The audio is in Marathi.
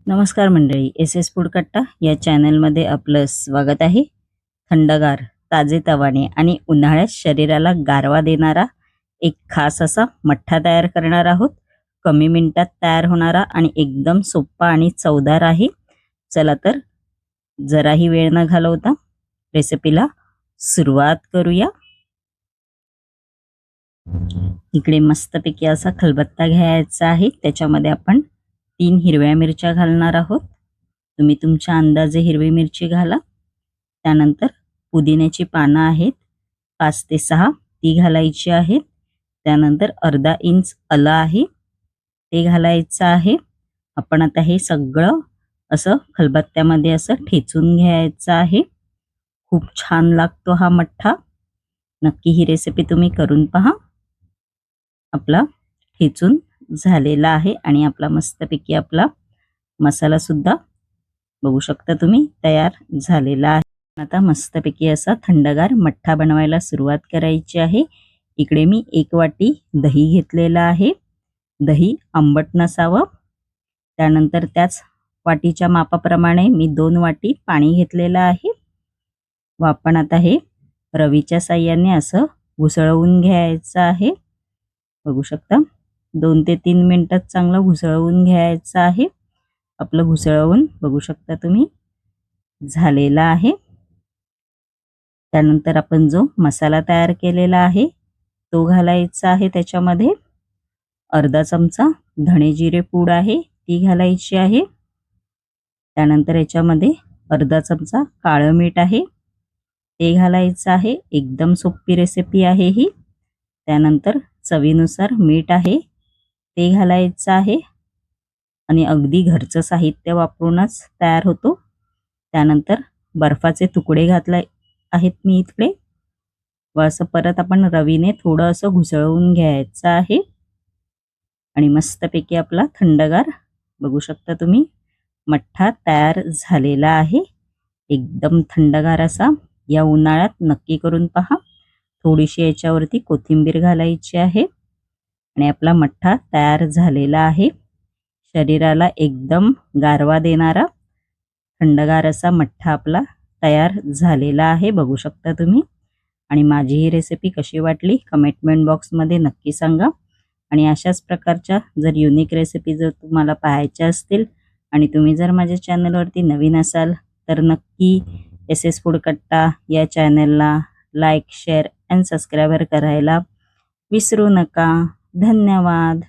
नमस्कार मंडळी, एस एस फूड कट्टा या चॅनलमध्ये आपलं स्वागत आहे. थंडगार, ताजेतवाने आणि उन्हाळ्यात शरीराला गारवा देणारा एक खास असा मठ्ठा तयार करणार आहोत. कमी मिनिटात तयार होणारा आणि एकदम सोपा आणि चवदार आहे. चला तर जराही वेळ न घालवता रेसिपीला सुरुवात करूया. इकडे मस्तपैकी असा खलबत्ता घ्यायचा आहे. त्याच्यामध्ये आपण 3 हिरव्या मिरच्या घालणार आहोत. तुम्ही तुमच्या अंदाजे हिरवी मिरची घाला. त्यानंतर पुदिन्याची पानं आहेत 5 ते 6 ती घालायची आहेत. त्यानंतर अर्धा इंच आलं आहे ते घालायचं आहे. आपण आता हे सगळं असं खलबत्त्यामध्ये असं ठेचून घ्यायचं आहे. खूप छान लागतो हा मठ्ठा. नक्की ही रेसिपी तुम्ही करून पहा. आपला ठेचून झालेला आहे आणि आपला मस्तपैकी आपला मसाला सुद्धा बघू शकता तुम्ही तयार झालेला आहे. आता मस्तपैकी असा थंडगार मठ्ठा बनवायला सुरुवात करायची आहे. इकडे मी 1 वाटी दही घेतलेला आहे. दही आंबट नसावं. त्यानंतर त्याच वाटीच्या मापाप्रमाणे मी 2 वाटी पाणी घेतलेलं आहे. व आपण आता हे रवीच्या साहाय्याने असं घुसळवून घ्यायचं आहे. बघू शकता 2 ते 3 मिनिटात चांगलं घुसळवून घ्यायचं आहे. आपलं घुसळवून बघू शकता तुम्ही झालेला आहे. त्यानंतर आपण जो मसाला तयार केलेला आहे तो घालायचा आहे. त्याच्यामध्ये अर्धा चमचा धणे जिरे पूड आहे ती घालायची आहे. त्यानंतर याच्यामध्ये अर्धा चमचा काळं मीठ आहे ते घालायचं आहे. एकदम सोपी रेसिपी आहे ही. त्यानंतर चवीनुसार मीठ आहे ते घालायचं आहे आणि अगदी घरचं साहित्य वापरूनच तयार होतो. त्यानंतर बर्फाचे तुकडे घातले आहेत मी इकडे. व असं परत आपण रवीने थोडं असं घुसळवून घ्यायचं आहे आणि मस्तपैकी आपला थंडगार बघू शकता तुम्ही मठ्ठा तयार झालेला आहे. एकदम थंडगार असा. या उन्हाळ्यात नक्की करून पहा. थोडीशी याच्यावरती कोथिंबीर घालायची आहे आणि आपला मठ्ठा तयार झालेला आहे. शरीराला एकदम गारवा देणारा थंडगार असा मठ्ठा आपला तयार झालेला आहे. बघू शकता तुम्ही. आणि माझी ही रेसिपी कशी वाटली कमेंट बॉक्समध्ये नक्की सांगा. आणि अशाच प्रकारच्या जर युनिक रेसिपी जर तुम्हाला पाहायच्या असतील आणि तुम्ही जर माझ्या चॅनलवरती नवीन असाल तर नक्की एस एस फूड कट्टा या चॅनलला लाईक, शेअर अँड सबस्क्राईब करायला विसरू नका. धन्यवाद.